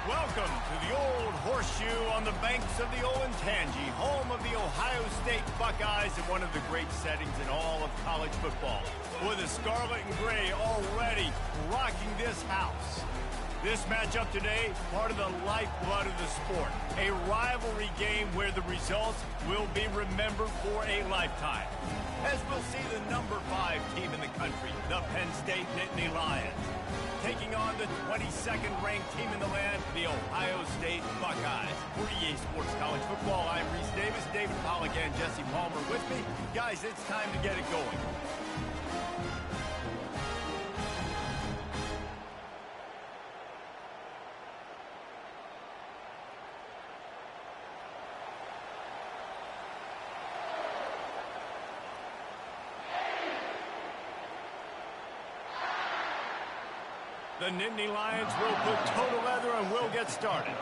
Welcome to the Old Horseshoe on the banks of the Olentangy, home of the Ohio State Buckeyes and one of the great settings in all of college football. With the scarlet and gray already rocking this house. This matchup today, part of the lifeblood of the sport. A rivalry game where the results will be remembered for a lifetime. As we'll see the number 5 team in the country, the Penn State Nittany Lions, taking on the 22nd ranked team in the land, the Ohio State Buckeyes. For EA Sports College Football, I'm Reese Davis, David Pollack, and Jesse Palmer with me. Guys, it's time to get it going. The Nittany Lions will put total leather and we'll get started.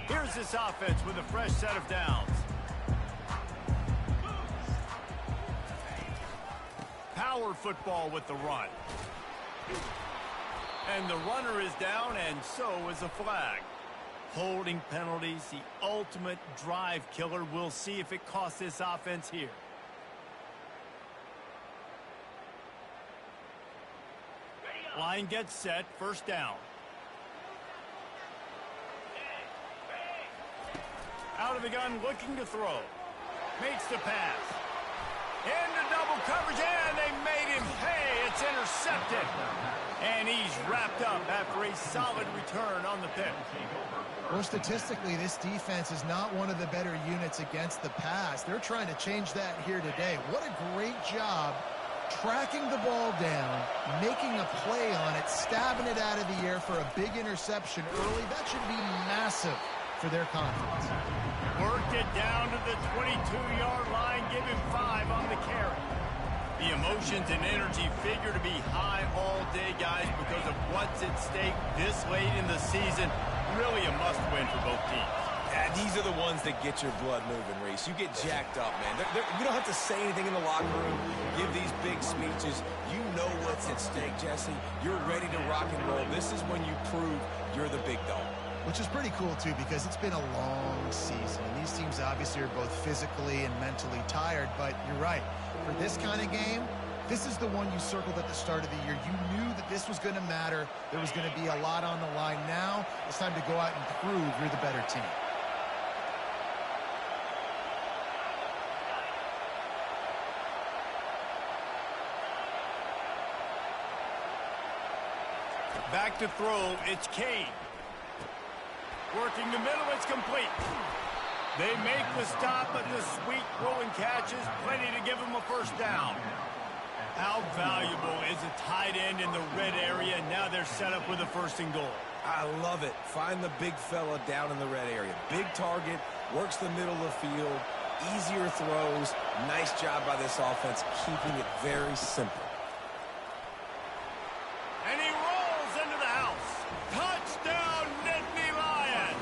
Here's this offense with a fresh set of downs. Power football with the run. And the runner is down, and so is the flag. Holding penalties, the ultimate drive killer. We'll see if it costs this offense here. Line gets set, first down. Out of the gun, looking to throw. Makes the pass. Into double coverage, and they made him pay. It's intercepted. And he's wrapped up after a solid return on the pick. Well, statistically, this defense is not one of the better units against the pass. They're trying to change that here today. What a great job tracking the ball down, making a play on it, stabbing it out of the air for a big interception early. That should be massive for their confidence. Worked it down to the 22-yard line, give him 5 on the carry. The emotions and energy figure to be high all day, guys, because of what's at stake this late in the season. Really a must-win for both teams. Yeah, these are the ones that get your blood moving, Reese. You get jacked up, man. You don't have to say anything in the locker room, give these big speeches. You know what's at stake, Jesse. You're ready to rock and roll. This is when you prove you're the big dog. Which is pretty cool, too, because it's been a long season. And these teams obviously are both physically and mentally tired. But you're right. For this kind of game, this is the one you circled at the start of the year. You knew that this was going to matter. There was going to be a lot on the line. Now it's time to go out and prove you're the better team. Back to throw, it's Cade. Working the middle, it's complete. They make the stop, but the sweet rolling catch is plenty to give them a first down. How valuable is a tight end in the red area? Now they're set up with a 1st and goal. I love it. Find the big fella down in the red area. Big target, works the middle of the field, easier throws. Nice job by this offense, keeping it very simple. And he rolls into the house. Touchdown, Nittany Lions!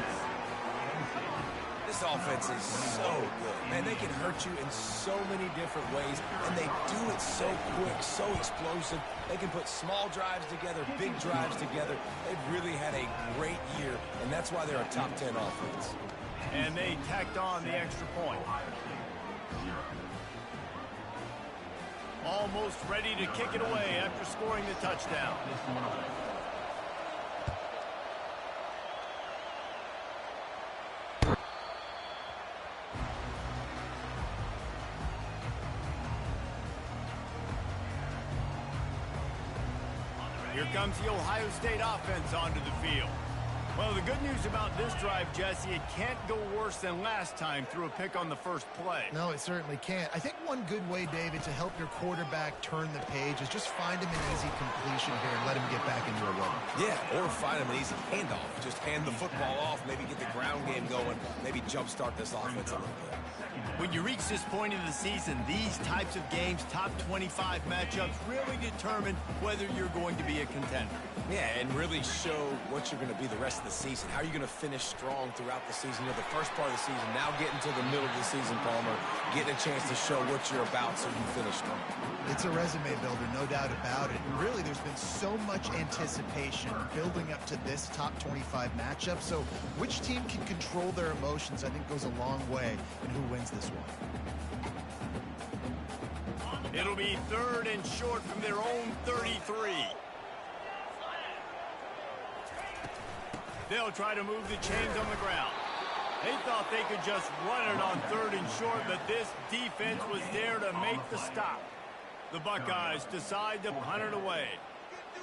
This offense is so good. Man, they can hurt you in so many different ways, and they do it so quick, so explosive. They can put small drives together, big drives together. They've really had a great year, and that's why they're a top 10 offense. And they tacked on the extra point. Almost ready to kick it away after scoring the touchdown. Here comes the Ohio State offense onto the field. Well, the good news about this drive, Jesse, it can't go worse than last time through a pick on the first play. No, it certainly can't. I think one good way, David, to help your quarterback turn the page is just find him an easy completion here and let him get back into a rhythm. Yeah, or find him an easy handoff. Just hand the football off, maybe get the ground game going, maybe jumpstart this offense a little bit. When you reach this point in the season, these types of games, top 25 matchups, really determine whether you're going to be a contender. Yeah, and really show what you're going to be the rest of the season. How are you going to finish strong throughout the season? You know, the first part of the season, now getting to the middle of the season, Palmer, getting a chance to show what you're about so you finish strong. It's a resume builder, no doubt about it. And really, there's been so much anticipation building up to this top 25 matchup. So which team can control their emotions, I think, goes a long way in who wins this one. It'll be 3rd and short from their own 33. They'll try to move the chains on the ground. They thought they could just run it on 3rd and short, but this defense was there to make the stop. The Buckeyes decide to punt it away.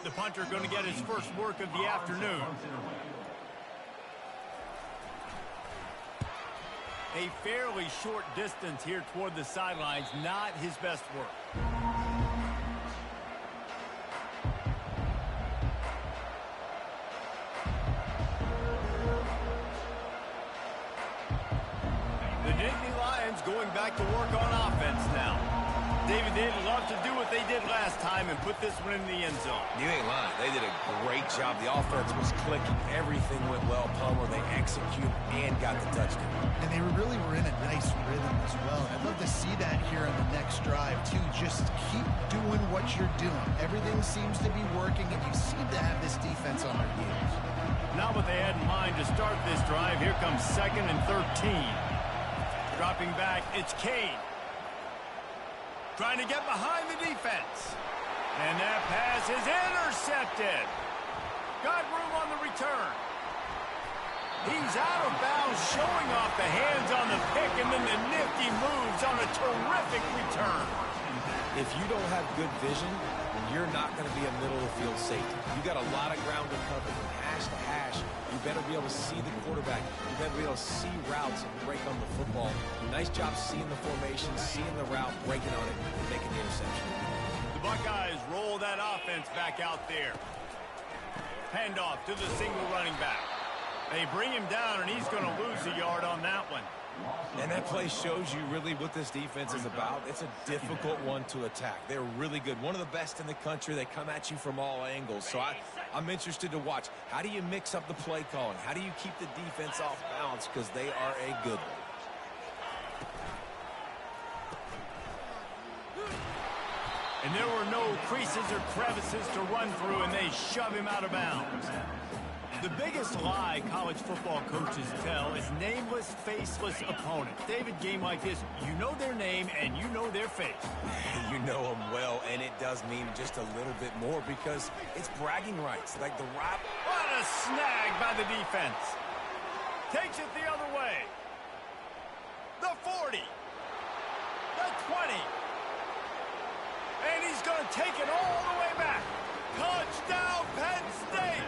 The punter going to get his first work of the afternoon. A fairly short distance here toward the sidelines, not his best work. The Nittany Lions going back to work on offense now. David, they'd love to do what they did last time and put this one in the end zone. You ain't lying. They did a great job. The offense was clicking. Everything went well, Palmer. They executed and got the touchdown. And they really were in a nice rhythm as well. I'd love to see that here on the next drive, too. Just keep doing what you're doing. Everything seems to be working, and you seem to have this defense on their heels. Not what they had in mind to start this drive. Here comes 2nd and 13. Dropping back, it's Kane. Trying to get behind the defense. And that pass is intercepted. Got room on the return. He's out of bounds, showing off the hands on the pick, and then the nifty moves on a terrific return. If you don't have good vision, you're not going to be a middle-of-the-field safety. You got a lot of ground to cover from hash to hash. You better be able to see the quarterback. You better be able to see routes and break on the football. Nice job seeing the formation, seeing the route, breaking on it, and making the interception. The Buckeyes roll that offense back out there. Handoff to the single running back. They bring him down, and he's going to lose a yard on that one. And that play shows you really what this defense is about. It's a difficult one to attack. They're really good. One of the best in the country. They come at you from all angles. So I'm interested to watch. How do you mix up the play calling? How do you keep the defense off balance? Because they are a good one. And there were no creases or crevices to run through, and they shove him out of bounds. The biggest lie college football coaches tell is nameless, faceless opponents. David, game like this, you know their name and you know their face. You know them well, and it does mean just a little bit more because it's bragging rights. Like the route. What a snag by the defense. Takes it the other way. The 40. The 20. And he's going to take it all the way back. Touchdown, Penn State.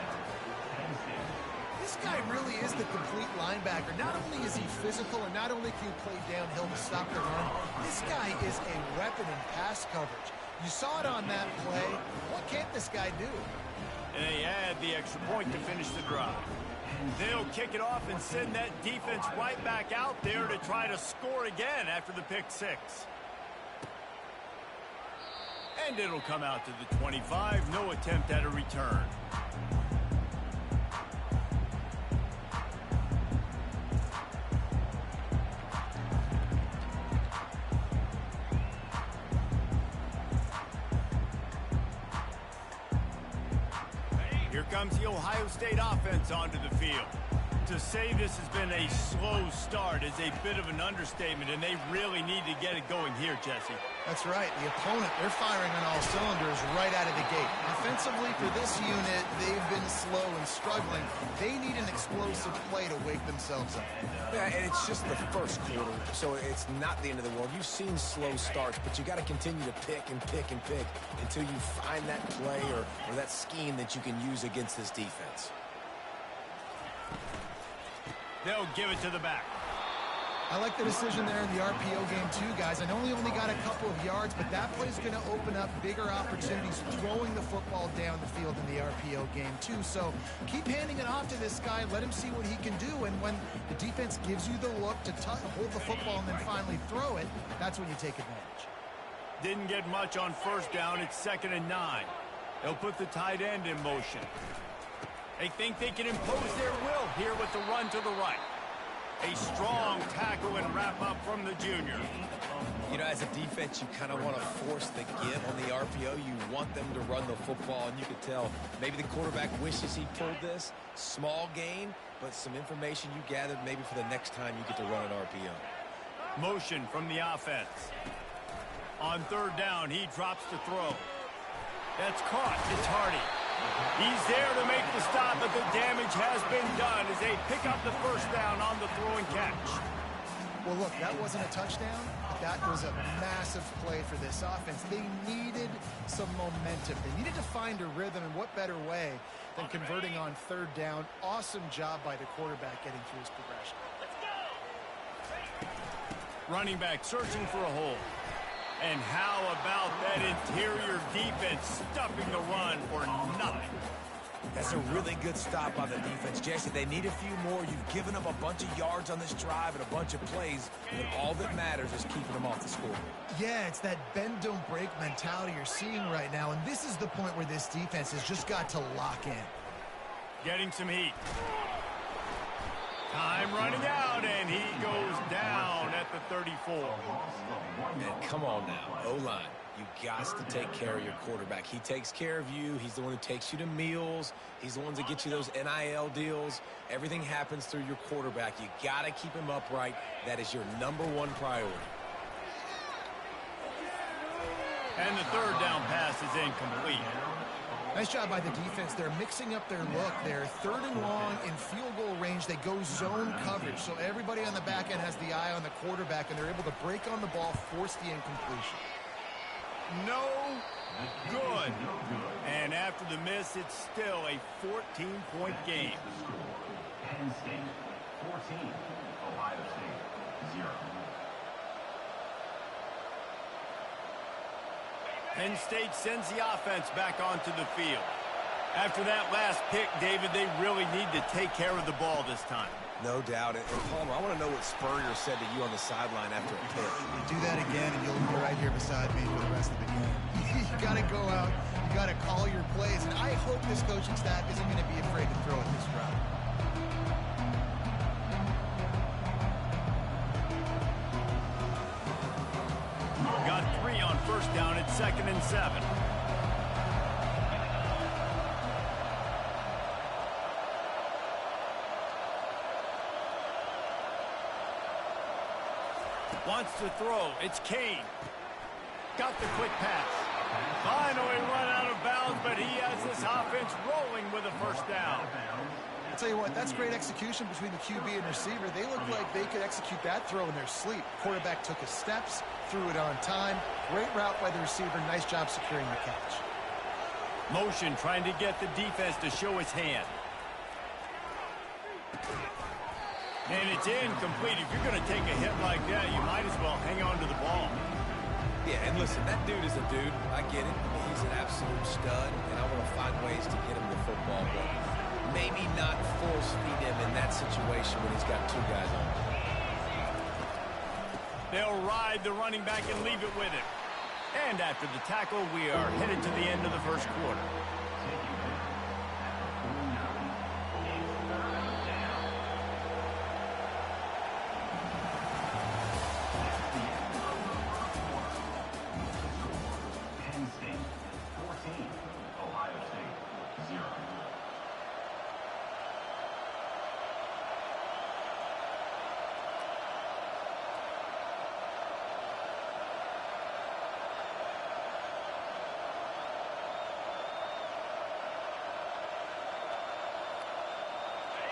This guy really is the complete linebacker. Not only is he physical, and not only can he play downhill to stop the run, this guy is a weapon in pass coverage. You saw it on that play. What can't this guy do? And they add the extra point to finish the drive. They'll kick it off and send that defense right back out there to try to score again after the pick six. And it'll come out to the 25. No attempt at a return. Here comes the Ohio State offense onto the field. To say this has been a slow start is a bit of an understatement, and they really need to get it going here, Jesse. That's right. The opponent, they're firing on all cylinders right out of the gate. Offensively, for this unit, they've been slow and struggling. They need an explosive play to wake themselves up. Yeah, and it's just the first quarter, so it's not the end of the world. You've seen slow starts, but you got to continue to pick and pick and pick until you find that play or that scheme that you can use against this defense. They'll give it to the back. I like the decision there in the RPO game too, guys. I know he only got a couple of yards, but that play's going to open up bigger opportunities throwing the football down the field in the RPO game too. So keep handing it off to this guy. Let him see what he can do. And when the defense gives you the look to hold the football and then finally throw it, that's when you take advantage. Didn't get much on first down. It's 2nd and 9. They'll put the tight end in motion. They think they can impose their will here with the run to the right. A strong tackle and wrap up from the junior. You know, as a defense, you kind of want to force the give on the RPO. You want them to run the football, and you can tell maybe the quarterback wishes he pulled this. Small gain, but some information you gathered maybe for the next time you get to run an RPO. Motion from the offense. On 3rd down, he drops to throw. That's caught. It's Hardy. He's there to make the stop, but the damage has been done as they pick up the first down on the throw and catch. Well, look, that wasn't a touchdown. That was a massive play for this offense. They needed some momentum. They needed to find a rhythm, and what better way than converting on 3rd down. Awesome job by the quarterback getting through his progression. Running back searching for a hole. And how about that interior defense stuffing the run for nothing? That's a really good stop by the defense. Jesse, they need a few more. You've given up a bunch of yards on this drive and a bunch of plays, but all that matters is keeping them off the score. Yeah, it's that bend, don't break mentality you're seeing right now, and this is the point where this defense has just got to lock in. Getting some heat. Time running out, and he goes down at the 34. And come on now, O-line. You got to take care of your quarterback. He takes care of you. He's the one who takes you to meals. He's the one that gets you those NIL deals. Everything happens through your quarterback. You got to keep him upright. That is your #1 priority. And the 3rd down pass is incomplete. Nice job by the defense. They're mixing up their look. They're 3rd and long in field goal range. They go zone coverage. So everybody on the back end has the eye on the quarterback, and they're able to break on the ball, force the incompletion. No good. And after the miss, it's still a 14-point game. Penn State 14, Ohio State 0. Penn State sends the offense back onto the field. After that last pick, David, they really need to take care of the ball this time. No doubt. And Palmer, I want to know what Spurrier said to you on the sideline after a pick. Do that again, and you'll be right here beside me for the rest of the game. You got to go out. You got to call your plays. And I hope this coaching staff isn't going to be afraid to throw it this route. Got 3 on first down at 2nd and 7. Wants to throw. It's Kane. Got the quick pass. Finally run out of bounds, but he has this offense rolling with a first down. I'll tell you what, that's great execution between the QB and receiver. They look like they could execute that throw in their sleep. Quarterback took his steps, threw it on time. Great route by the receiver. Nice job securing the catch. Motion trying to get the defense to show his hand. And it's incomplete. If you're going to take a hit like that, you might as well hang on to the ball. Yeah, and listen, that dude is a dude. I get it. He's an absolute stud, and I want to find ways to get him the football, but maybe not force feed him in that situation when he's got 2 guys on him. They'll ride the running back and leave it with him. And after the tackle, we are headed to the end of the first quarter. Penn State 14, Ohio State 0.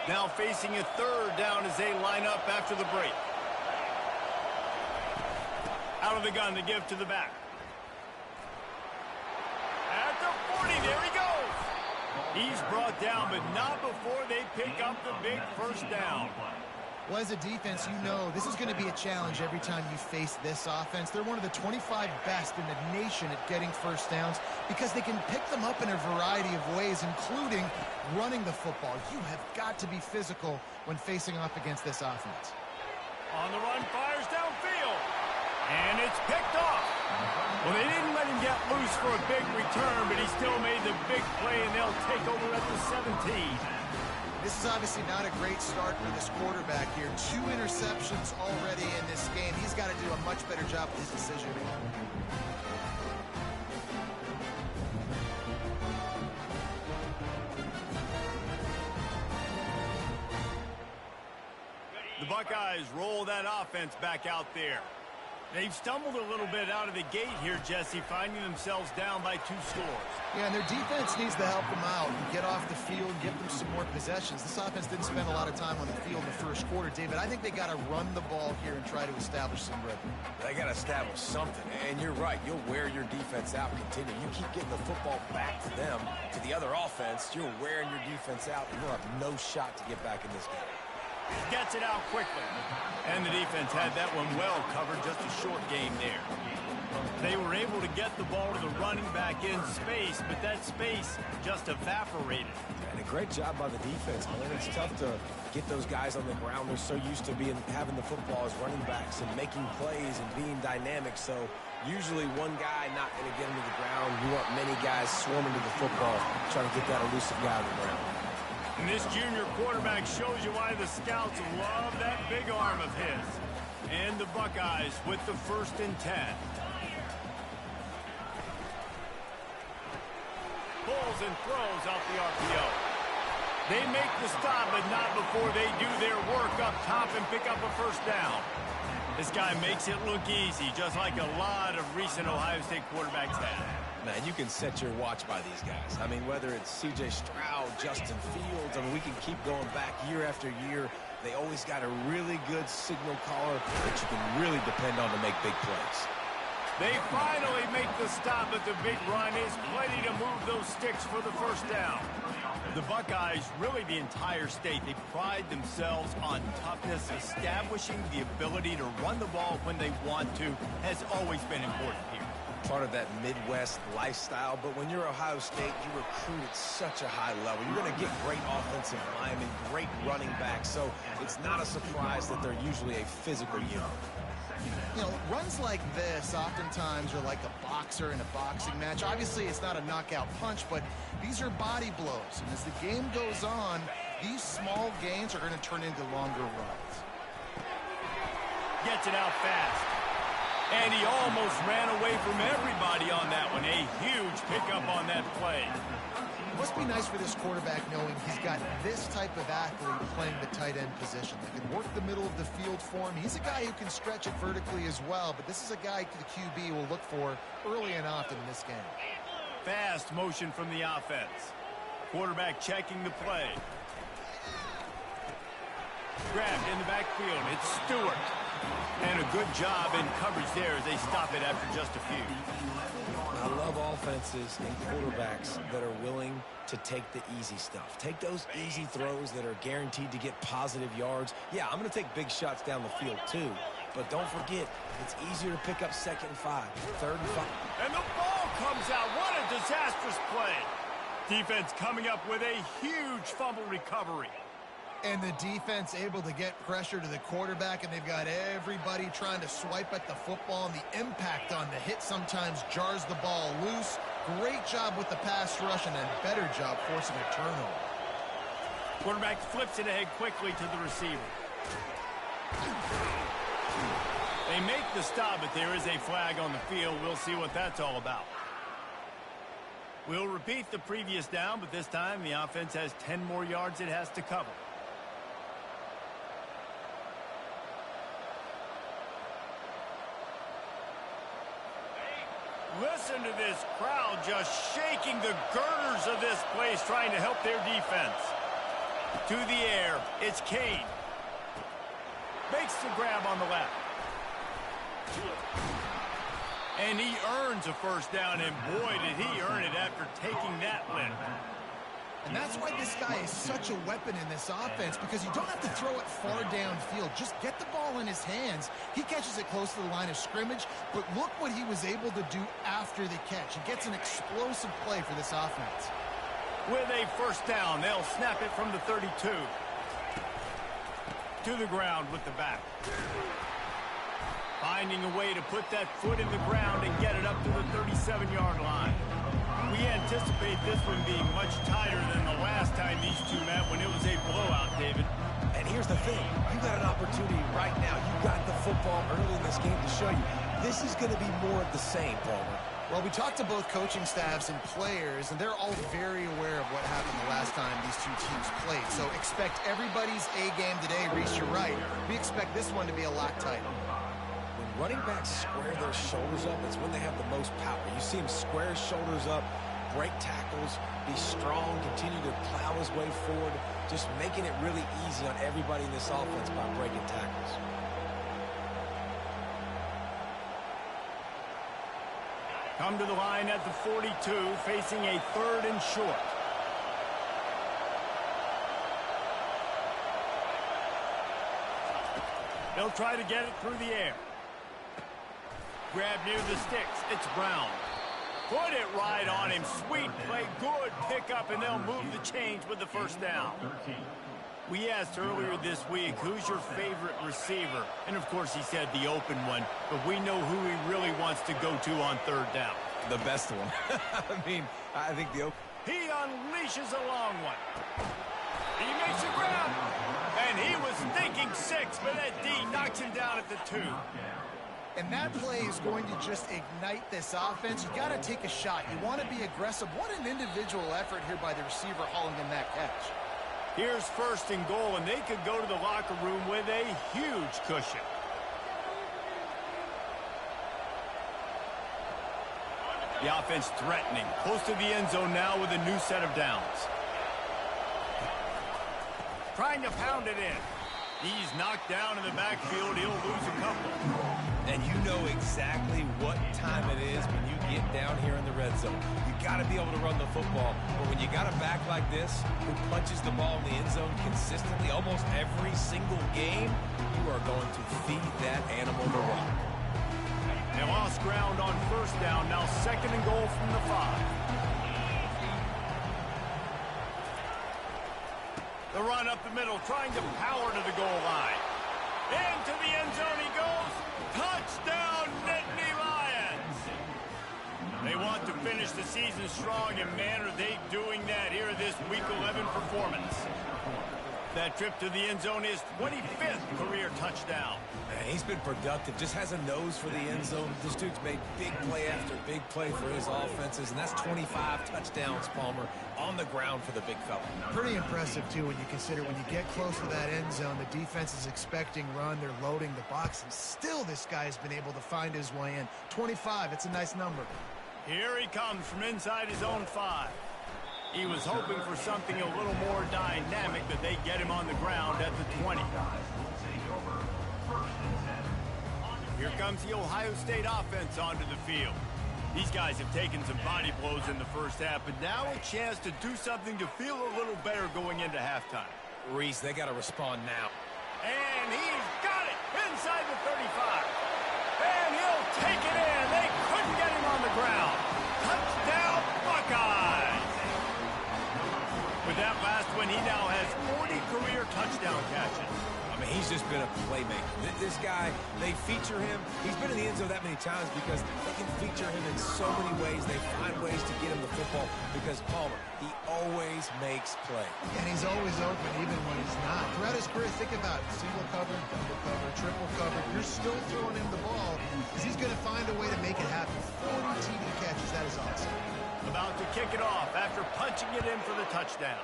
Now facing a 3rd down as they line up after the break. Out of the gun to give to the back. At the 40, there he goes. He's brought down, but not before they pick up the big first down. Well, as a defense, you know this is going to be a challenge every time you face this offense. They're one of the 25 best in the nation at getting first downs because they can pick them up in a variety of ways, including running the football. You have got to be physical when facing off against this offense. On the run, fires downfield. And it's picked off. Well, they didn't let him get loose for a big return, but he still made the big play, and they'll take over at the 17. This is obviously not a great start for this quarterback here. 2 interceptions already in this game. He's got to do a much better job with his decision making. The Buckeyes roll that offense back out there. They've stumbled a little bit out of the gate here, Jesse, finding themselves down by 2 scores. Yeah, and their defense needs to help them out and get off the field, give them some more possessions. This offense didn't spend a lot of time on the field in the first quarter, David. I think they got to run the ball here and try to establish some rhythm. They got to establish something, and you're right. You'll wear your defense out, continue. You keep getting the football back to them, to the other offense, you're wearing your defense out, and you'll have no shot to get back in this game. Gets it out quickly. And the defense had that one well covered, just a short game there. They were able to get the ball to the running back in space, but that space just evaporated. And a great job by the defense. I mean, it's tough to get those guys on the ground. They're so used to having the football as running backs and making plays and being dynamic. So usually one guy not going to get him to the ground. You want many guys swarming to the football, trying to get that elusive guy on the ground. And this junior quarterback shows you why the scouts love that big arm of his. And the Buckeyes with the 1st and 10. Pulls and throws out the RPO. They make the stop, but not before they do their work up top and pick up a 1st down. This guy makes it look easy, just like a lot of recent Ohio State quarterbacks have. Man, you can set your watch by these guys. I mean, whether it's C.J. Stroud, Justin Fields, I mean, we can keep going back year after year. They always got a really good signal caller that you can really depend on to make big plays. They finally make the stop, but the big run is plenty to move those sticks for the 1st down. The Buckeyes, really the entire state, they pride themselves on toughness. Establishing the ability to run the ball when they want to has always been important here. Part of that Midwest lifestyle, but when you're Ohio State, you recruit at such a high level. You're going to get great offensive linemen, great running backs, so it's not a surprise that they're usually a physical unit. You know, runs like this oftentimes are like a boxer in a boxing match. Obviously, it's not a knockout punch, but these are body blows. And as the game goes on, these small gains are going to turn into longer runs. Gets it out fast. And he almost ran away from everybody on that one. A huge pickup on that play. It must be nice for this quarterback knowing he's got this type of athlete playing the tight end position. That can work the middle of the field for him. He's a guy who can stretch it vertically as well, but this is a guy the QB will look for early and often in this game. Fast motion from the offense. Quarterback checking the play. Grabbed in the backfield. It's Stewart. And a good job in coverage there as they stop it after just a few. I love offenses and quarterbacks that are willing to take the easy stuff. Take those easy throws that are guaranteed to get positive yards. Yeah, I'm going to take big shots down the field too. But don't forget, it's easier to pick up 2nd and 5, 3rd and 5. And the ball comes out. What a disastrous play. Defense coming up with a huge fumble recovery. And the defense able to get pressure to the quarterback, and they've got everybody trying to swipe at the football, and the impact on the hit sometimes jars the ball loose. Great job with the pass rush, and a better job forcing a turnover. Quarterback flips it ahead quickly to the receiver. They make the stop, but there is a flag on the field. We'll see what that's all about. We'll repeat the previous down, but this time the offense has 10 more yards it has to cover. Listen to this crowd just shaking the girders of this place, trying to help their defense. To the air, it's Kane. Makes the grab on the left. And he earns a 1st down, and boy, did he earn it after taking that lift. And that's why this guy is such a weapon in this offense, because you don't have to throw it far downfield. Just get the ball in his hands. He catches it close to the line of scrimmage, but look what he was able to do after the catch. He gets an explosive play for this offense. With a first down, they'll snap it from the 32. To the ground with the back. Finding a way to put that foot in the ground and get it up to the 37-yard line. We anticipate this one being much tighter than the last time these two met when it was a blowout, David. And here's the thing. You got an opportunity right now. You got the football early in this game to show you. This is going to be more of the same, Palmer. Well, we talked to both coaching staffs and players, and they're all very aware of what happened the last time these two teams played. So expect everybody's A game today. Reese, you're right. We expect this one to be a lot tighter. When running backs square their shoulders up, it's when they have the most power. You see him square his shoulders up, break tackles, be strong, continue to plow his way forward, just making it really easy on everybody in this offense by breaking tackles. Come to the line at the 42, facing a 3rd and short. They'll try to get it through the air. Grab near the sticks. It's Brown. Put it right on him. Sweet play. Good pickup, and they'll move the chains with the first down. We asked earlier this week, who's your favorite receiver? And, of course, he said the open one, but we know who he really wants to go to on 3rd down. The best one. I think the open. He unleashes a long one. He makes a grab. And he was thinking 6, but that D knocks him down at the 2. And that play is going to just ignite this offense. You got to take a shot. You want to be aggressive. What an individual effort here by the receiver hauling in that catch. Here's 1st and goal, and they could go to the locker room with a huge cushion. The offense threatening. Close to the end zone now with a new set of downs. Trying to pound it in. He's knocked down in the backfield. He'll lose a couple. And you know exactly what time it is when you get down here in the red zone. You got to be able to run the football. But when you got a back like this who punches the ball in the end zone consistently almost every single game, you are going to feed that animal the rock. They lost ground on 1st down. Now 2nd and goal from the 5. The run up the middle, trying to power to the goal line. Into the end zone he goes. Touchdown, Nittany Lions! They want to finish the season strong, and man, are they doing that here in this Week 11 performance. That trip to the end zone is 25th career touchdown. Man, he's been productive, just has a nose for the end zone. This dude's made big play after big play for his offenses, and that's 25 touchdowns, Palmer, on the ground for the big fella. Pretty impressive, too, when you consider when you get close to that end zone, the defense is expecting run, they're loading the box, and still this guy has been able to find his way in. 25, it's a nice number. Here he comes from inside his own 5. He was hoping for something a little more dynamic, but they get him on the ground at the 20. Here comes the Ohio State offense onto the field. These guys have taken some body blows in the first half, but now a chance to do something to feel a little better going into halftime. Reese, they got to respond now. And he's got it inside the 35. And he'll take it in. They couldn't get him on the ground. Touchdown, Buckeyes. With that last one, he now has 40 career touchdown catches. I mean, he's just been a playmaker. This guy, they feature him. He's been in the end zone that many times because they can feature him in so many ways. They find ways to get him the football because Palmer, he always makes play. And he's always open even when he's not. Throughout his career, think about it. Single cover, double cover, triple cover. You're still throwing him the ball because he's going to find a way to make it happen. 40 TD catches. That is awesome. About to kick it off after punching it in for the touchdown.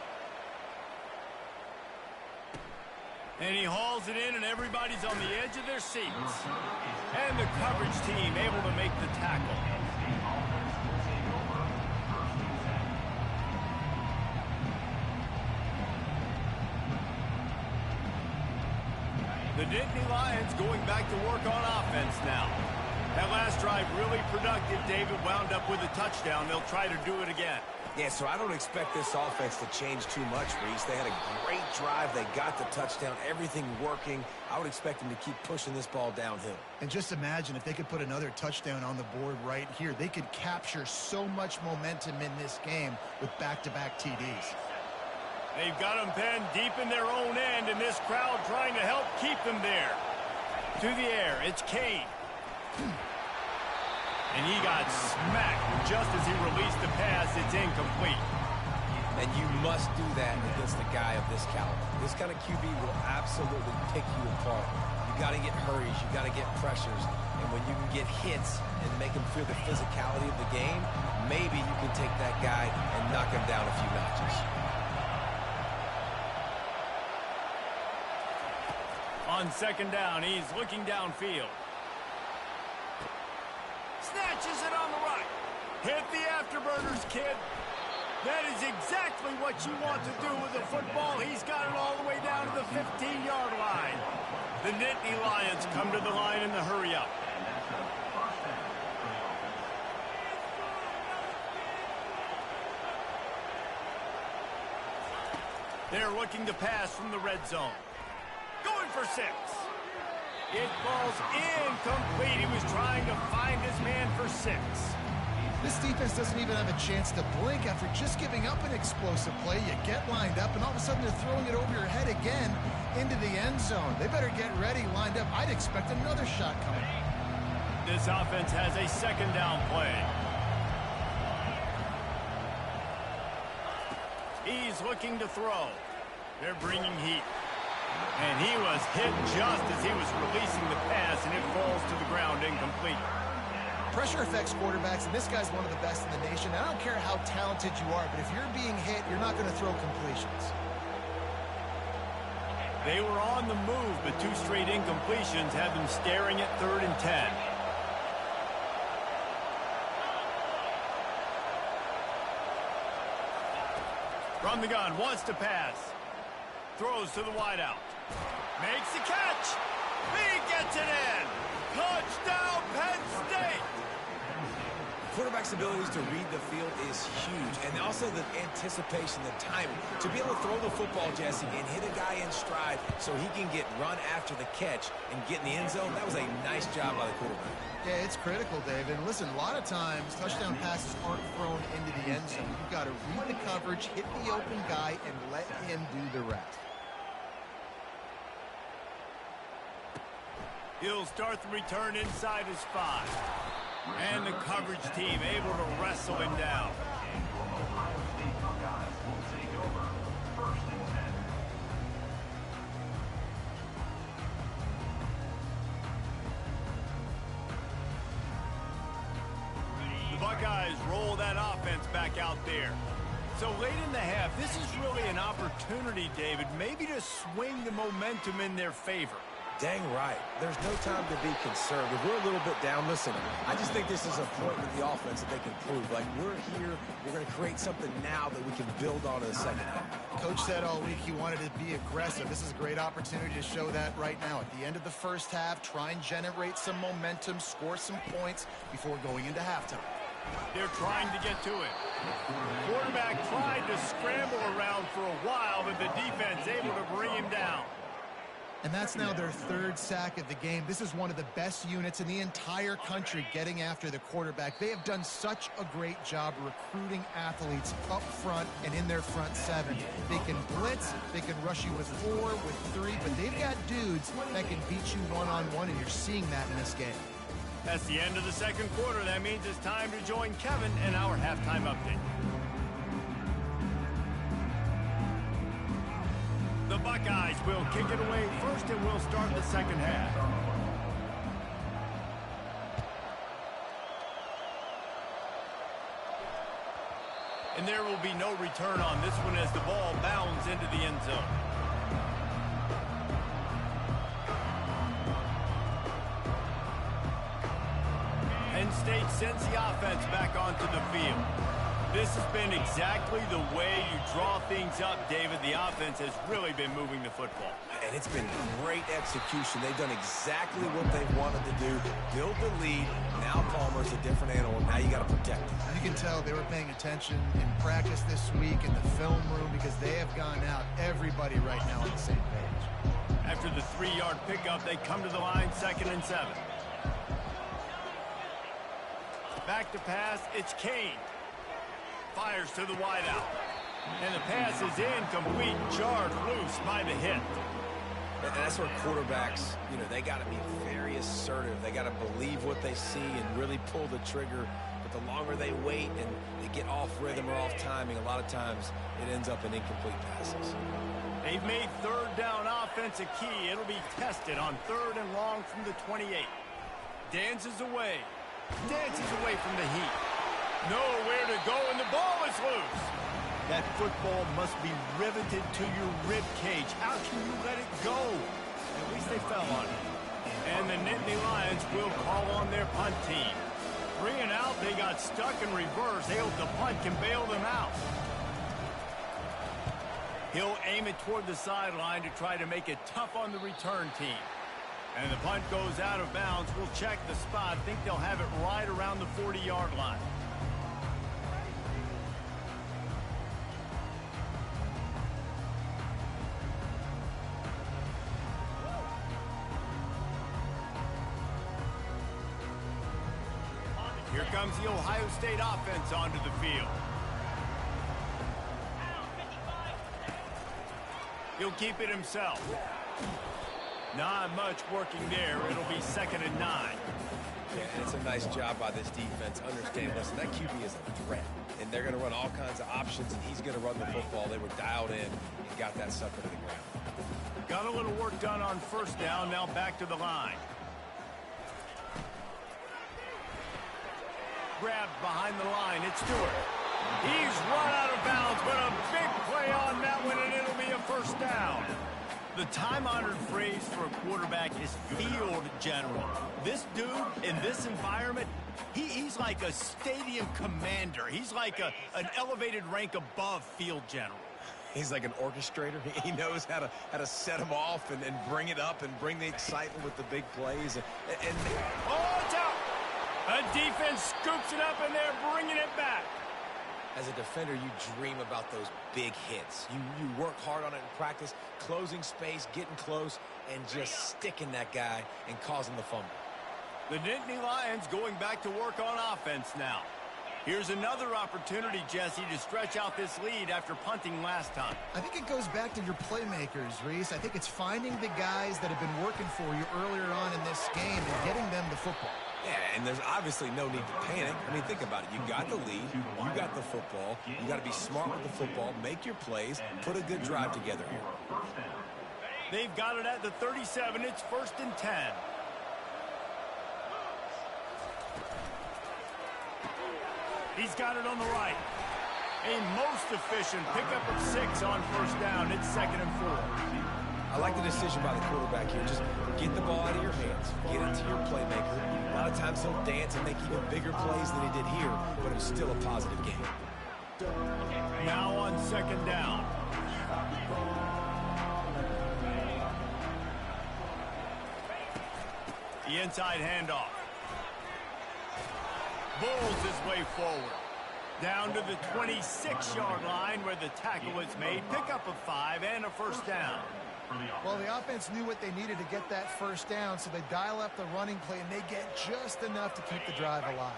And he hauls it in, and everybody's on the edge of their seats. And the coverage team able to make the tackle. The Nittany Lions going back to work on offense now. That last drive really productive. David wound up with a touchdown. They'll try to do it again. Yeah, so I don't expect this offense to change too much, Reese. They had a great drive. They got the touchdown, everything working. I would expect them to keep pushing this ball downhill. And just imagine if they could put another touchdown on the board right here. They could capture so much momentum in this game with back-to-back TDs. They've got them pinned deep in their own end, and this crowd trying to help keep them there. To the air, it's Kane. And he got smacked just as he released the pass. It's incomplete. And you must do that against a guy of this caliber. This kind of QB will absolutely pick you apart. You got to get hurries. You got to get pressures. And when you can get hits and make him feel the physicality of the game, maybe you can take that guy and knock him down a few notches. On second down, he's looking downfield. Snatches it on the right. Hit the afterburners, kid. That is exactly what you want to do with the football. He's got it all the way down to the 15-yard line. The Nittany Lions come to the line in the hurry-up. They're looking to pass from the red zone. Going for 6. It falls incomplete. He was trying to find his man for 6. This defense doesn't even have a chance to blink after just giving up an explosive play. You get lined up, and all of a sudden they're throwing it over your head again into the end zone. They better get ready, lined up. I'd expect another shot coming. This offense has a second down play. He's looking to throw. They're bringing heat. And he was hit just as he was releasing the pass, and it falls to the ground incomplete. Pressure affects quarterbacks, and this guy's one of the best in the nation. I don't care how talented you are, but if you're being hit, you're not going to throw completions. They were on the move, but 2 straight incompletions had them staring at 3rd and 10. From the gun, wants to pass. Throws to the wideout. Makes the catch. He gets it in. Touchdown, Penn State. Quarterback's abilities to read the field is huge, and also the anticipation, the timing. To be able to throw the football, Jesse, and hit a guy in stride so he can get run after the catch and get in the end zone, that was a nice job by the quarterback. Yeah, it's critical, David. And listen, a lot of times touchdown passes aren't thrown into the end zone. You've got to read the coverage, hit the open guy, and let him do the rest. He'll start the return inside his 5. And the coverage team able to wrestle him down. The Buckeyes roll that offense back out there. So late in the half, this is really an opportunity, David, maybe to swing the momentum in their favor. Dang right. There's no time to be concerned. If we're a little bit down, listen, I just think this is a point with the offense that they can prove. Like, we're here, we're going to create something now that we can build on in the second half. Coach said all week he wanted to be aggressive. This is a great opportunity to show that right now. At the end of the first half, try and generate some momentum, score some points before going into halftime. They're trying to get to it. The quarterback tried to scramble around for a while, but the defense able to bring him down. And that's now their 3rd sack of the game. This is one of the best units in the entire country getting after the quarterback. They have done such a great job recruiting athletes up front and in their front 7. They can blitz, they can rush you with 4, with 3, but they've got dudes that can beat you one-on-one, and you're seeing that in this game. That's the end of the second quarter. That means it's time to join Kevin in our halftime update. The Buckeyes will kick it away first, and we'll start the second half. And there will be no return on this one as the ball bounds into the end zone. Penn State sends the offense back onto the field. This has been exactly the way you draw things up, David. The offense has really been moving the football. And it's been great execution. They've done exactly what they wanted to do. Build the lead. Now Palmer's a different animal. Now you got to protect him. You can tell they were paying attention in practice this week in the film room because they have gone out, everybody right now on the same page. After the 3-yard pickup, they come to the line, 2nd and 7. Back to pass, it's Kane. Fires to the wideout. And the pass is incomplete, jarred loose by the hit. And that's where quarterbacks, they got to be very assertive. They got to believe what they see and really pull the trigger. But the longer they wait and they get off rhythm or off timing, a lot of times it ends up in incomplete passes. They've made 3rd down offense a key. It'll be tested on 3rd and long from the 28. Dances away from the heat. Nowhere to go, and the ball is loose. That football must be riveted to your rib cage. How can you let it go? At least they fell on it. And the Nittany Lions will call on their punt team. 3 and out, they got stuck in reverse. They hope the punt can bail them out. He'll aim it toward the sideline to try to make it tough on the return team. And the punt goes out of bounds. We'll check the spot. Think they'll have it right around the 40-yard line. Here comes the Ohio State offense onto the field. He'll keep it himself. Not much working there. It'll be 2nd and 9. Yeah, and it's a nice job by this defense. Understand, listen, that QB is a threat. And they're going to run all kinds of options, and he's going to run the football. They were dialed in and got that sucker to the ground. Got a little work done on 1st down. Now back to the line. Grabbed behind the line. It's Stewart. He's run out of bounds, but a big play on that one, and it'll be a 1st down. The time-honored phrase for a quarterback is field general. This dude, in this environment, he's like a stadium commander. He's like an elevated rank above field general. He's like an orchestrator. He knows how to set them off and bring it up and bring the excitement with the big plays. Oh, it's out! A defense scoops it up, and they're bringing it back. As a defender, you dream about those big hits. You work hard on it in practice, closing space, getting close, and just sticking that guy and causing the fumble. The Nittany Lions going back to work on offense now. Here's another opportunity, Jesse, to stretch out this lead after punting last time. I think it goes back to your playmakers, Reese. I think it's finding the guys that have been working for you earlier on in this game and getting them the football. Yeah, and there's obviously no need to panic. I mean, think about it. You got the lead. You got the football. You got to be smart with the football, make your plays, put a good drive together here. They've got it at the 37. It's 1st and 10. He's got it on the right. A most efficient pickup of 6 on 1st down. It's 2nd and 4. I like the decision by the quarterback here. Just get the ball out of your hands. Get it to your playmaker. A lot of times he'll dance and make even bigger plays than he did here, but it was still a positive game. Now on 2nd down. The inside handoff. Bulls his way forward. Down to the 26-yard line where the tackle is made. Pickup of 5 and a 1st down. Well, the offense knew what they needed to get that 1st down, so they dial up the running play, and they get just enough to keep the drive alive.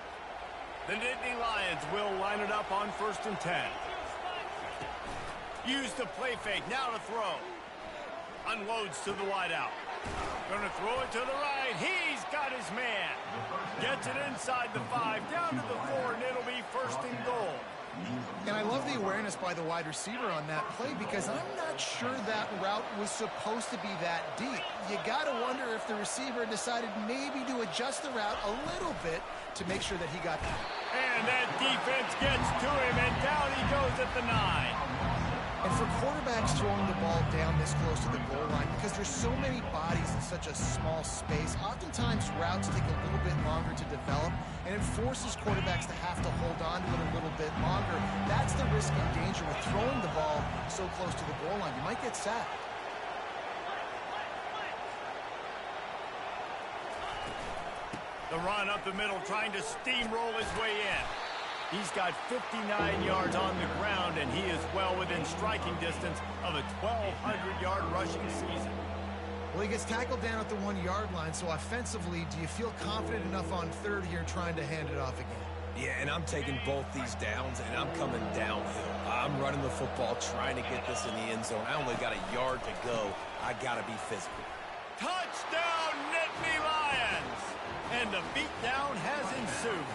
The Nittany Lions will line it up on 1st and 10. Use the play fake. Now to throw. Unloads to the wideout. Gonna throw it to the right. He's got his man. Gets it inside the 5, down to the 4, and it'll be 1st and goal. And I love the awareness by the wide receiver on that play because I'm not sure that route was supposed to be that deep. You got to wonder if the receiver decided maybe to adjust the route a little bit to make sure that he got that. And that defense gets to him, and down he goes at the 9. And for quarterbacks throwing the ball down this close to the goal line, because There's so many bodies in such a small space. Oftentimes, routes take a little bit longer to develop, and it forces quarterbacks to have to hold on to it a little bit longer. That's the risk and danger with throwing the ball so close to the goal line. You might get sacked. The run up the middle, trying to steamroll his way in. He's got 59 yards on the ground, and he is well within striking distance of a 1,200-yard rushing season. Well, he gets tackled down at the 1-yard line, so offensively, do you feel confident enough on third here trying to hand it off again? Yeah, and I'm taking both these downs, and I'm coming downhill. I'm running the football, trying to get this in the end zone. I only got a yard to go. I got to be physical. Touchdown, Nittany Lions! And the beatdown has ensued.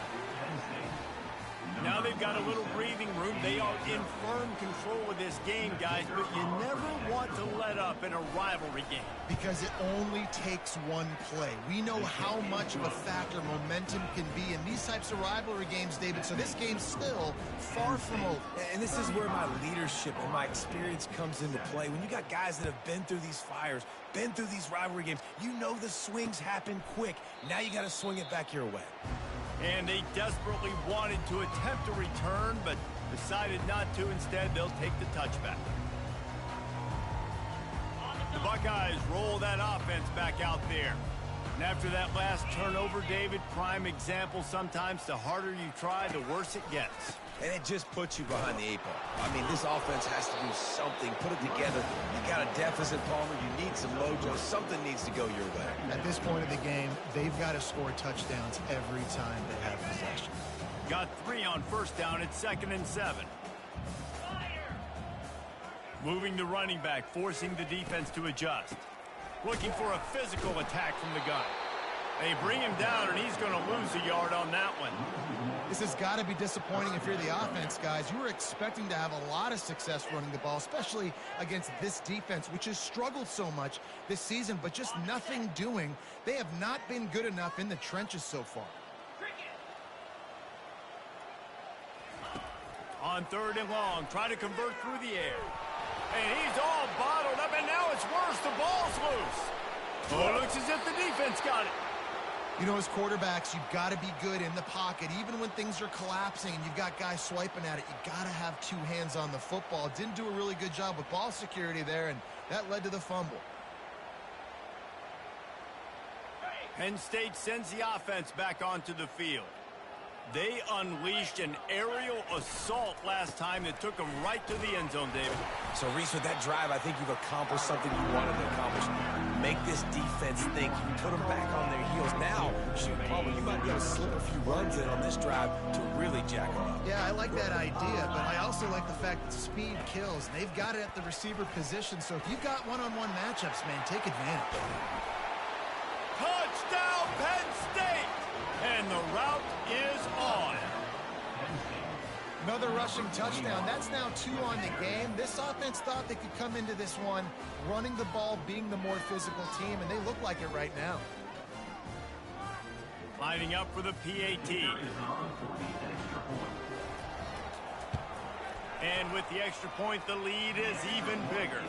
Now they've got a little breathing room. They are in firm control of this game, guys, but you never want to let up in a rivalry game. Because it only takes one play. We know how much of a factor momentum can be in these types of rivalry games, David, so this game's still far from over. And this is where my leadership and my experience comes into play. When you got guys that have been through these fires, been through these rivalry games, you know the swings happen quick. Now you got to swing it back your way. And they desperately wanted to attempt a return, but decided not to. Instead, they'll take the touchback. The Buckeyes roll that offense back out there. And after that last turnover, David, prime example, sometimes the harder you try, the worse it gets. And it just puts you behind the 8 ball. I mean, this offense has to do something. Put it together. You got a deficit, Palmer. You need some mojo. Something needs to go your way. At this point of the game, they've got to score touchdowns every time they have possession. Got 3 on first down at 2nd and 7. Moving the running back, forcing the defense to adjust. Looking for a physical attack from the gun. They bring him down, and he's going to lose a yard on that one. This has got to be disappointing if you're the offense, guys. You were expecting to have a lot of success running the ball, especially against this defense, which has struggled so much this season, but just nothing doing. They have not been good enough in the trenches so far. On 3rd and long, try to convert through the air. And he's all bottled up, and now it's worse. The ball's loose. Oh, it looks as if the defense got it. You know, as quarterbacks, you've got to be good in the pocket. Even when things are collapsing and you've got guys swiping at it, you've got to have 2 hands on the football. Didn't do a really good job with ball security there, and that led to the fumble. Penn State sends the offense back onto the field. They unleashed an aerial assault last time that took them right to the end zone, David. So, Reese, with that drive, I think you've accomplished something you wanted to accomplish. Make this defense think. You put them back on their heels. Now, shoot, Palmer, you might be able to slip a few runs in on this drive to really jack them up. Yeah, I like that idea, but I also like the fact that speed kills. They've got it at the receiver position, so if you've got one-on-one matchups, man, take advantage. Touchdown, Penn State! And the route is on. Another rushing touchdown. That's now 2 on the game. This offense thought they could come into this one running the ball, being the more physical team, and they look like it right now. Lining up for the PAT. And with the extra point, the lead is even bigger.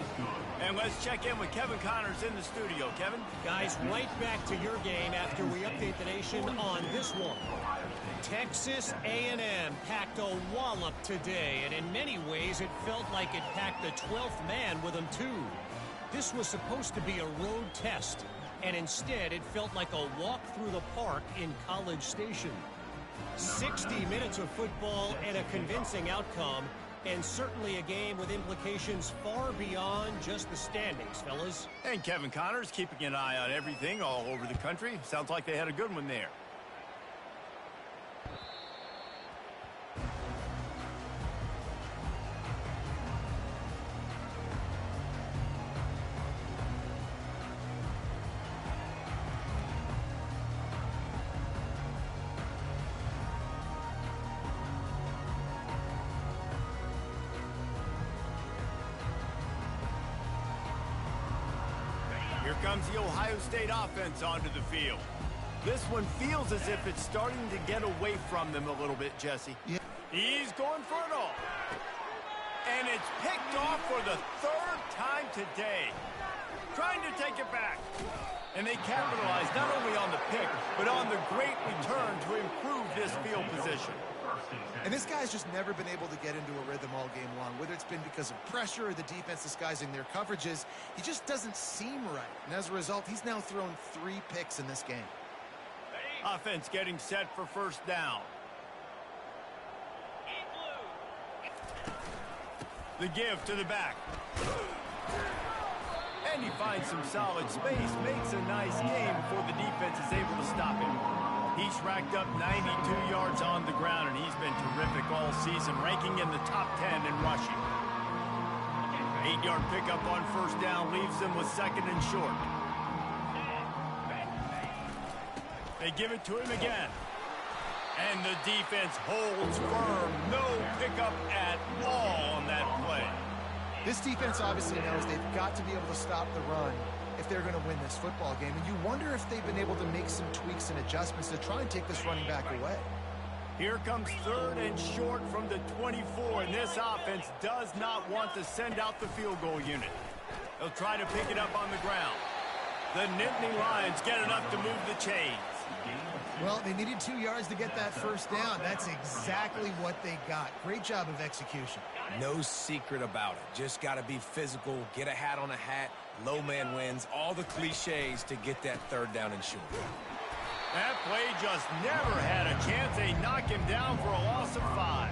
And let's check in with Kevin Connors in the studio. Kevin? Guys, right back to your game after we update the nation on this one. Texas A&M packed a wallop today, and in many ways it felt like it packed the 12th man with them too. This was supposed to be a road test, and instead it felt like a walk through the park in College Station. 60 minutes of football and a convincing outcome, and certainly a game with implications far beyond just the standings, fellas. And Kevin Connors keeping an eye on everything all over the country. Sounds like they had a good one there. Here comes the Ohio State offense onto the field. This one feels as if it's starting to get away from them a little bit, Jesse. Yeah. He's going for it all. And it's picked off for the 3rd time today. Trying to take take it back. And they capitalize not only on the pick, but on the great return to improve this field position. And this guy's just never been able to get into a rhythm all game long, whether it's been because of pressure or the defense disguising their coverages. He just doesn't seem right. And as a result, he's now thrown 3 picks in this game. Offense getting set for first down. The give to the back. And he finds some solid space, makes a nice game before the defense is able to stop him. He's racked up 92 yards on the ground, and he's been terrific all season, ranking in the top 10 in rushing. 8-yard pickup on first down leaves them with second and short. They give it to him again. And the defense holds firm. No pickup at all on that play. This defense obviously knows they've got to be able to stop the run if they're going to win this football game. And you wonder if they've been able to make some tweaks and adjustments to try and take this running back away. Here comes third and short from the 24, and this offense does not want to send out the field goal unit. They'll try to pick it up on the ground. The Nittany Lions get enough to move the chains. Well, they needed 2 yards to get that first down. That's exactly what they got. Great job of execution. No secret about it. Just got to be physical, get a hat on a hat, low man wins, all the cliches to get that third down and short. That play just never had a chance. They knock him down for a loss of 5.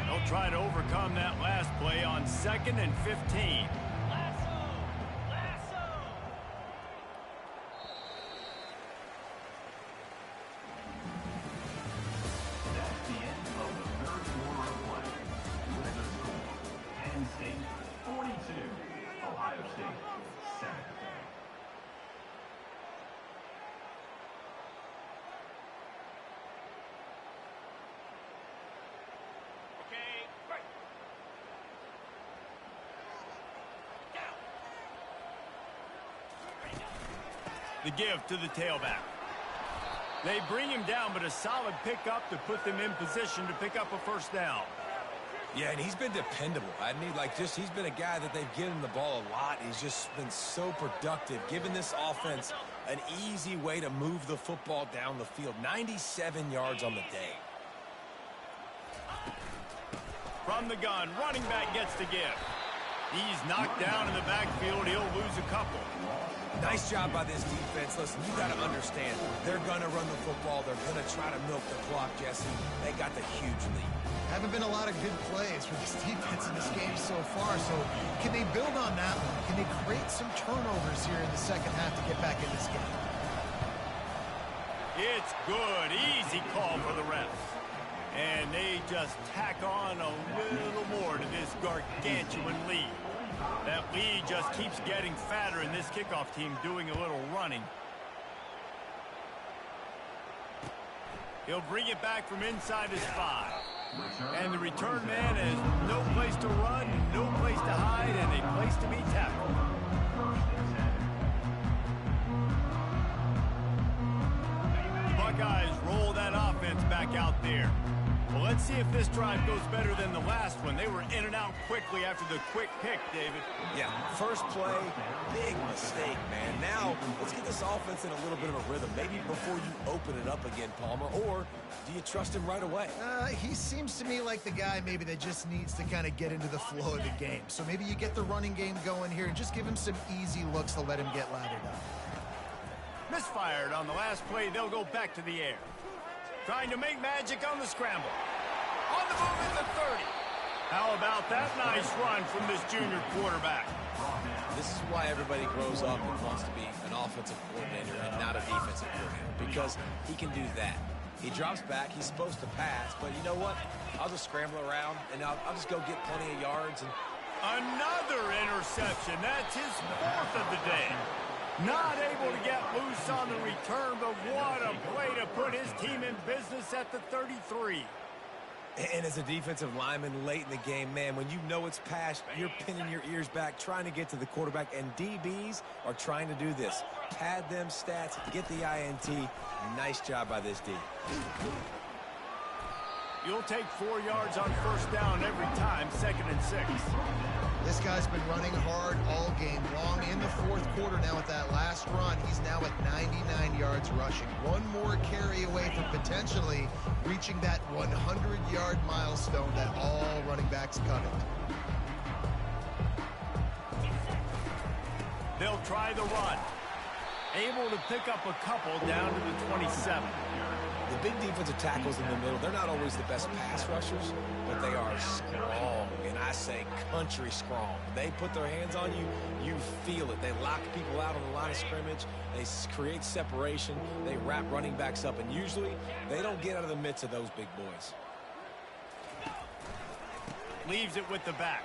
They'll try to overcome that last play on 2nd and 15. That's the end of the third quarter of play. With the score, Penn State 42, Ohio State 7. The give to the tailback. They bring him down, but a solid pickup to put them in position to pick up a first down. Yeah, and he's been dependable. He's been a guy that they've given the ball a lot. He's just been so productive, giving this offense an easy way to move the football down the field. 97 yards on the day. From the gun, running back gets the give. He's knocked down in the backfield. He'll lose a couple. Nice job by this defense. Listen, you got to understand, they're going to run the football. They're going to try to milk the clock, Jesse. They got the huge lead. Haven't been a lot of good plays for this defense in this game so far. So can they build on that one? Can they create some turnovers here in the second half to get back in this game? It's good. Easy call for the refs. And they just tack on a little more to this gargantuan lead. That lead just keeps getting fatter, and this kickoff team doing a little running. He'll bring it back from inside his 5. And the return man has no place to run, no place to hide, and a place to be tackled. The Buckeyes roll that offense back out there. Well, let's see if this drive goes better than the last one. They were in and out quickly after the quick pick, David. Yeah, first play, big mistake, man. Now, let's get this offense in a little bit of a rhythm. Maybe before you open it up again, Palmer, or do you trust him right away? He seems to me like the guy maybe that just needs to kind of get into the flow of the game. So maybe you get the running game going here and just give him some easy looks to let him get lathered up. Misfired on the last play. They'll go back to the air. Trying to make magic on the scramble. On the move at the 30. How about that nice run from this junior quarterback? This is why everybody grows up and wants to be an offensive coordinator and not a defensive coordinator, because he can do that. He drops back. He's supposed to pass, but you know what? I'll just scramble around, and I'll just go get plenty of yards. And another interception. That's his 4th of the day. Not able to get loose on the return, but what a play to put his team in business at the 33. And as a defensive lineman late in the game, man, when you know it's past, you're pinning your ears back, trying to get to the quarterback, and DBs are trying to do this. Pad them stats, get the INT. Nice job by this D. You'll take 4 yards on first down every time, 2nd and 6. This guy's been running hard all game long. In the fourth quarter now with that last run, he's now at 99 yards rushing. One more carry away from potentially reaching that 100-yard milestone that all running backs covet. They'll try the run. Able to pick up a couple down to the 27. The big defensive tackles in the middle, they're not always the best pass rushers, but they are strong, and I say country strong. They put their hands on you, you feel it. They lock people out on the line of scrimmage. They create separation. They wrap running backs up, and usually they don't get out of the midst of those big boys. Leaves it with the back.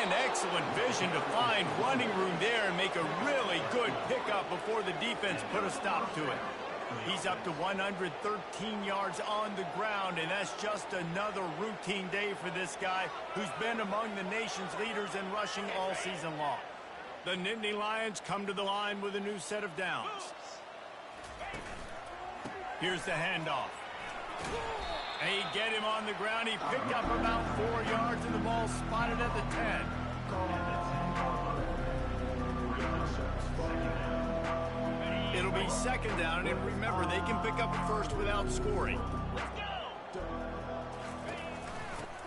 And excellent vision to find running room there and make a really good pickup before the defense put a stop to it. He's up to 113 yards on the ground, and that's just another routine day for this guy who's been among the nation's leaders in rushing all season long. The Nittany Lions come to the line with a new set of downs. Here's the handoff. They get him on the ground. He picked up about 4 yards, and the ball spotted at the 10. It'll be 2nd down, and remember, they can pick up a first without scoring.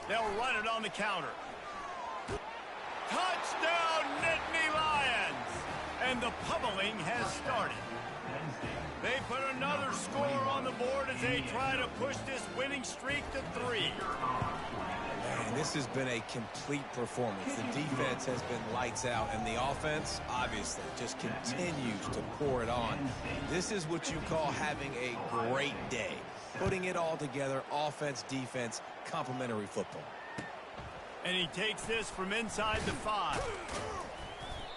They'll run it on the counter. Touchdown, Nittany Lions! And the pummeling has started. They put another score on the board as they try to push this winning streak to 3. Man, this has been a complete performance. The defense has been lights out, and the offense, obviously, just continues to pour it on. This is what you call having a great day. Putting it all together, offense, defense, complementary football. And he takes this from inside the 5.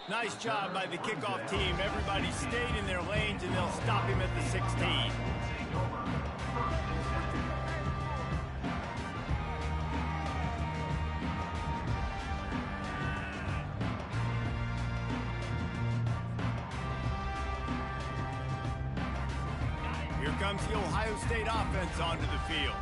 Nice job by the kickoff team. Everybody stayed in their lanes, and they'll stop him at the 16. Here comes the Ohio State offense onto the field.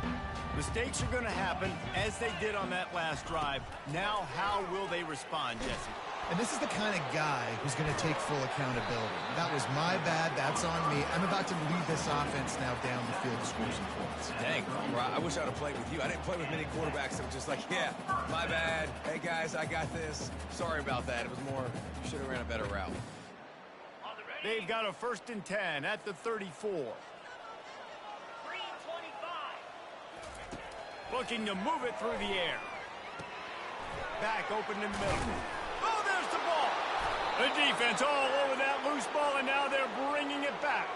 Mistakes are going to happen, as they did on that last drive. Now, how will they respond, Jesse? And this is the kind of guy who's going to take full accountability. That was my bad. That's on me. I'm about to lead this offense now down the field to score some points. Dang, I wish I would have played with you. I didn't play with many quarterbacks that were just like, yeah, my bad. Hey, guys, I got this. Sorry about that. It was more, should have ran a better route. They've got a 1st and 10 at the 34. Looking to move it through the air. Back open in the middle. Oh, there's the ball. The defense all over that loose ball, and now they're bringing it back.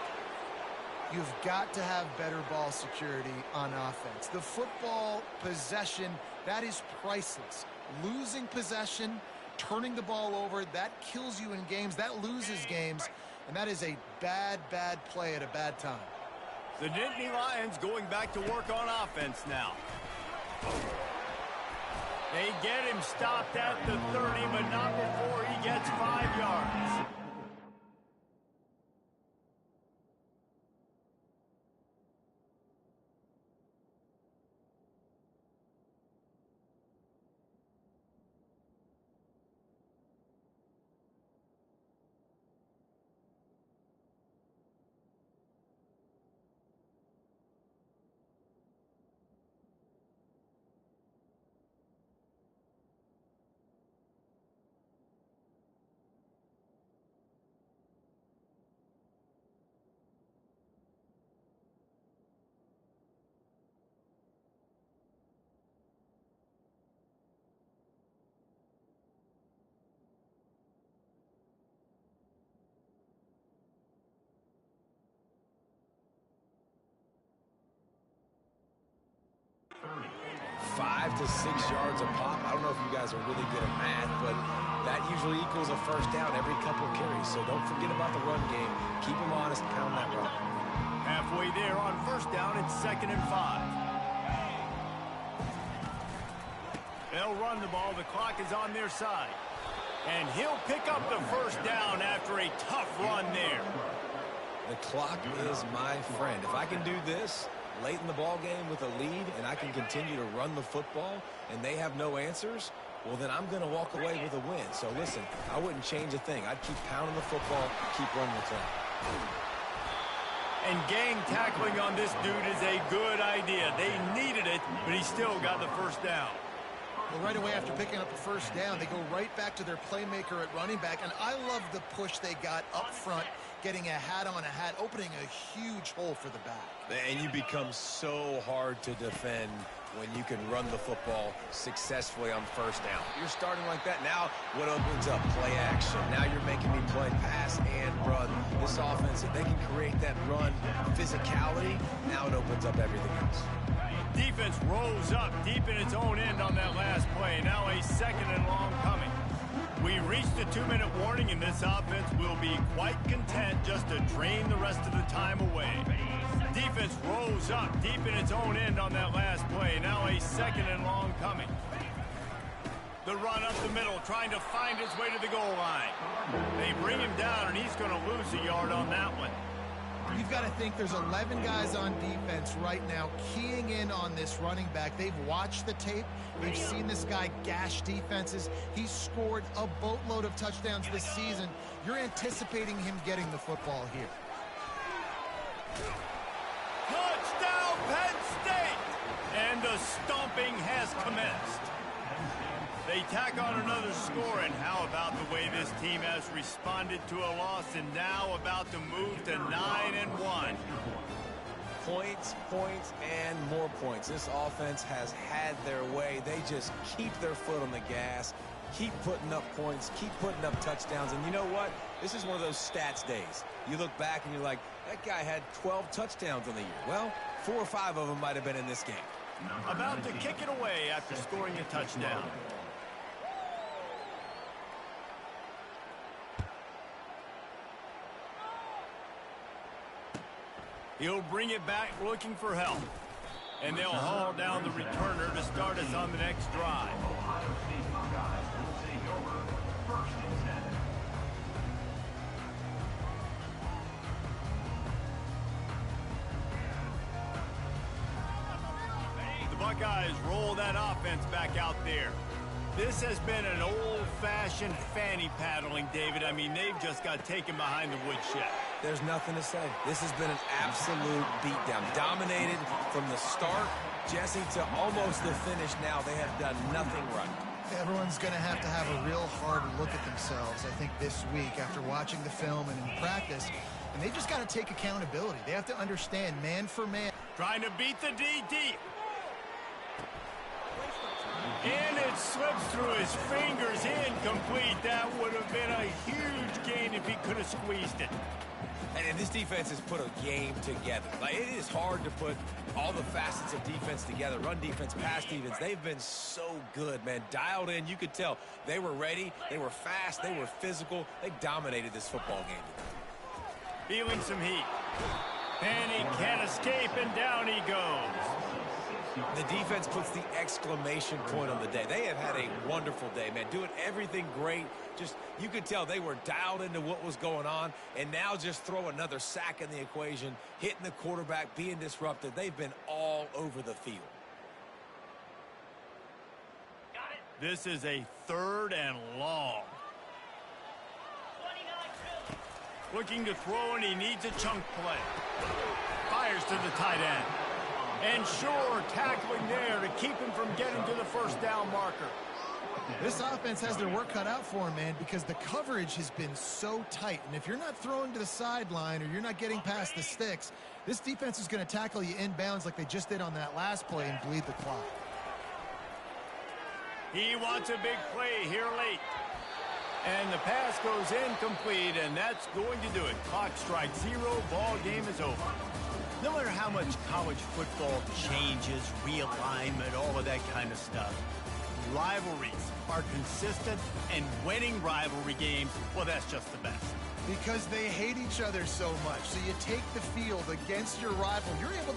You've got to have better ball security on offense. The football possession, that is priceless. Losing possession, turning the ball over, that kills you in games. That loses games, and that is a bad, bad play at a bad time. The Nittany Lions going back to work on offense now. They get him stopped at the 30, but not before he gets 5 yards. Five to 6 yards a pop. I don't know if you guys are really good at math, but that usually equals a first down every couple of carries. So don't forget about the run game. Keep them honest, pound that run. Halfway there on first down, it's 2nd and 5. They'll run the ball. The clock is on their side. And he'll pick up the first down after a tough run there. The clock is my friend. If I can do this late in the ball game with a lead and I can continue to run the football and they have no answers, well, then I'm going to walk away with a win. So, listen, I wouldn't change a thing. I'd keep pounding the football, keep running the clock. And gang tackling on this dude is a good idea. They needed it, but he still got the first down. Well, right away after picking up the first down, they go right back to their playmaker at running back. And I love the push they got up front, getting a hat on a hat, opening a huge hole for the back. And you become so hard to defend when you can run the football successfully on first down. You're starting like that. Now what opens up? Play action. Now you're making me play pass and run. This offense, if they can create that run physicality, now it opens up everything else. Defense rolls up deep in its own end on that last play. Now a second and long coming. We reached the 2-minute warning, and this offense will be quite content just to drain the rest of the time away. Defense rolls up deep in its own end on that last play. Now a second and long coming. The run up the middle, trying to find his way to the goal line. They bring him down, and he's going to lose a yard on that one. You've got to think there's 11 guys on defense right now keying in on this running back. They've watched the tape. They've seen this guy gash defenses. He's scored a boatload of touchdowns this season. You're anticipating him getting the football here. Touchdown, Penn State! And the stomping has commenced. They tack on another score, and how about the way this team has responded to a loss and now about to move to 9-1. Points, points, and more points. This offense has had their way. They just keep their foot on the gas, keep putting up points, keep putting up touchdowns. And you know what? This is one of those stats days. You look back and you're like, that guy had 12 touchdowns on the year. Well, 4 or 5 of them might have been in this game. About to kick it away after scoring a touchdown. He'll bring it back looking for help. And they'll haul down the returner to start us on the next drive. Ohio State Buckeyes will take over 1st and 10. The Buckeyes roll that offense back out there. This has been an old-fashioned fanny paddling, David. I mean, they've just got taken behind the woodshed. There's nothing to say. This has been an absolute beatdown. Dominated from the start, Jesse, to almost the finish now. They have done nothing right. Everyone's going to have a real hard look at themselves, I think, this week after watching the film and in practice. And they just got to take accountability. They have to understand man for man. Trying to beat the D deep. And it slips through his fingers, incomplete. That would have been a huge gain if he could have squeezed it. And this defense has put a game together. Like, it is hard to put all the facets of defense together. Run defense, pass defense. They've been so good, man. Dialed in. You could tell they were ready. They were fast. They were physical. They dominated this football game today. Feeling some heat. And he can't escape, and down he goes. The defense puts the exclamation point on the day. They have had a wonderful day, man. Doing everything great. Just, you could tell they were dialed into what was going on. And now just throw another sack in the equation, hitting the quarterback, being disruptive. They've been all over the field. This is a 3rd and long. Looking to throw, and he needs a chunk play. Fires to the tight end. And sure, tackling there to keep him from getting to the first down marker. This offense has their work cut out for him, man, because the coverage has been so tight. And if you're not throwing to the sideline or you're not getting past the sticks, this defense is going to tackle you inbounds like they just did on that last play and bleed the clock. He wants a big play here late. And the pass goes incomplete, and that's going to do it. Clock strikes 0, ball game is over. No matter how much college football changes, realignment, all of that kind of stuff, rivalries are consistent, and winning rivalry games, well, that's just the best. Because they hate each other so much. So you take the field against your rival. You're able to